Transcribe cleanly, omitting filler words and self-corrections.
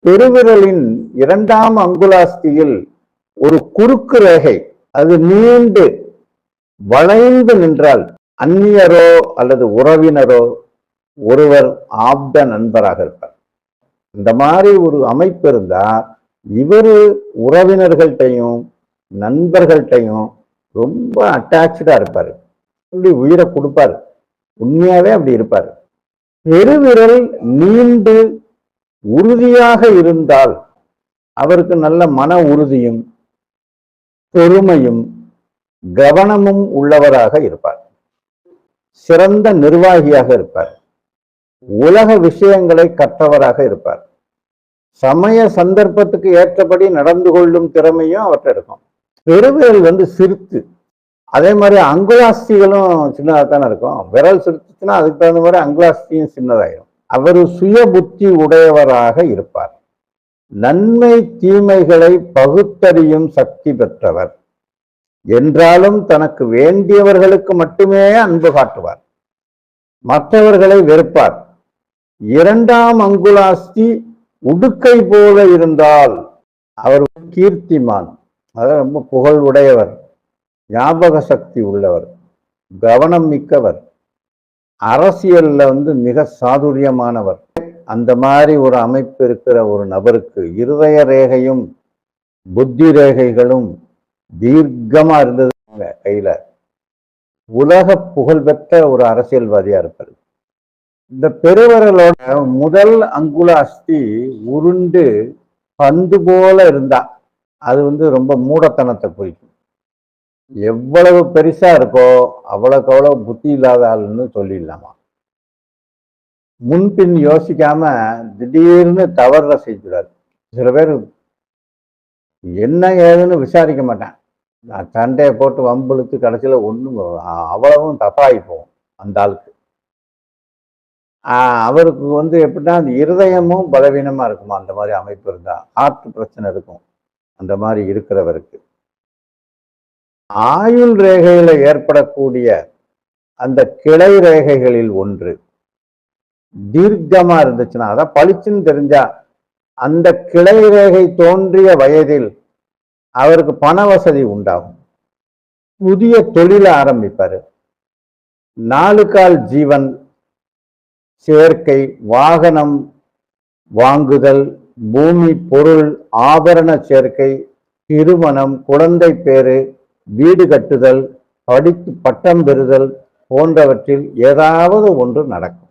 பெருவிரலின் 2ஆம் அங்குலாஸ்தியில் ஒரு குறுக்கு ரேகை அது நீண்டு வளைந்து நின்றால் அந்நியரோ அல்லது உறவினரோ ஒருவர் ஆப்த நண்பராக இருப்பார். இந்த மாதிரி ஒரு அமைப்பு இருந்தா இவரு உறவினர்கள்ட்டையும் நண்பர்கள்ட்டையும் ரொம்ப அட்டாச்சா இருப்பாரு, உயிரை கொடுப்பாரு, உண்மையாவே அப்படி இருப்பாரு. பெருவிரல் நீண்டு உறுதியாக இருந்தால் அவருக்கு நல்ல மன உறுதியும் பொறுமையும் கவனமும் உள்ளவராக இருப்பார். சிறந்த நிர்வாகியாக இருப்பார். உலக விஷயங்களை கற்றவராக இருப்பார். சமய சந்தர்ப்பத்துக்கு ஏற்றபடி நடந்து கொள்ளும் திறமையும் அவர்கிட்ட இருக்கும். பெருவிரல் சிறுத்து, அதே மாதிரி அங்குலாஸ்திகளும் சின்னதாகத்தானே இருக்கும். விரல் சிறுத்துச்சுன்னா அதுக்கு தகுந்த மாதிரி அங்குலாஸ்தியும் சின்னதாயிரும். அவர் சுய புத்தி உடையவராக இருப்பார். நன்மை தீமைகளை பகுத்தறியும் சக்தி பெற்றவர். என்றாலும் தனக்கு வேண்டியவர்களுக்கு மட்டுமே அன்பு காட்டுவார், மற்றவர்களை வெறுப்பார். 2ஆம் அங்குலாஸ்தி உடுக்கை போல இருந்தால் அவர் கீர்த்திமான், அதாவது ரொம்ப புகழ் உடையவர், ஞாபக சக்தி உள்ளவர், கவனம் மிக்கவர், அரசியல்ல மிக சாதுரியமானவர். அந்த மாதிரி ஒரு அமைப்பு இருக்கிற ஒரு நபருக்கு இருதய ரேகையும் புத்தி ரேகைகளும் தீர்க்கமா இருந்தது கையில, உலக புகழ்பெற்ற ஒரு அரசியல்வாதியா இருப்பார். இந்த பெருவரலோட முதல் அங்குலாஸ்தி உருண்டு பந்து போல இருந்தா அது ரொம்ப மூடத்தனத்தை குறிக்கும். எவ்வளவு பெருசா இருக்கோ அவ்வளவுக்கு அவ்வளவு புத்தி இல்லாத ஆளுன்னு சொல்லிடலாமா. முன்பின் யோசிக்காம திடீர்னு தவற செய்கிறார். சில பேர் என்ன ஏதுன்னு விசாரிக்க மாட்டேன், நான் சண்டையை போட்டு வம்புழுத்து கடைசியில ஒண்ணும் அவ்வளவும் தப்பாகி போகும் அந்த ஆளுக்கு. அவருக்கு எப்படின்னா அந்த இருதயமும் பலவீனமா இருக்குமா, அந்த மாதிரி அமைப்பு இருந்தா ஹார்ட் பிரச்சனை இருக்கும். அந்த மாதிரி இருக்கிறவருக்கு ஆயுள் ரேகையில ஏற்படக்கூடிய அந்த கிளை ரேகைகளில் ஒன்று தீர்க்கமா இருந்துச்சுன்னா, அதான் பளிச்சுன்னு தெரிஞ்சா அந்த கிளை ரேகை தோன்றிய வயதில் அவருக்கு பண வசதி உண்டாகும், புதிய தொழிலை ஆரம்பிப்பாரு, 4 கால் ஜீவன் சேர்க்கை, வாகனம் வாங்குதல், பூமி பொருள் ஆபரண சேர்க்கை, திருமணம், குழந்தை பேரு, வீடு கட்டுதல், படித்து பட்டம் பெறுதல் போன்றவற்றில் ஏதாவது ஒன்று நடக்கும்.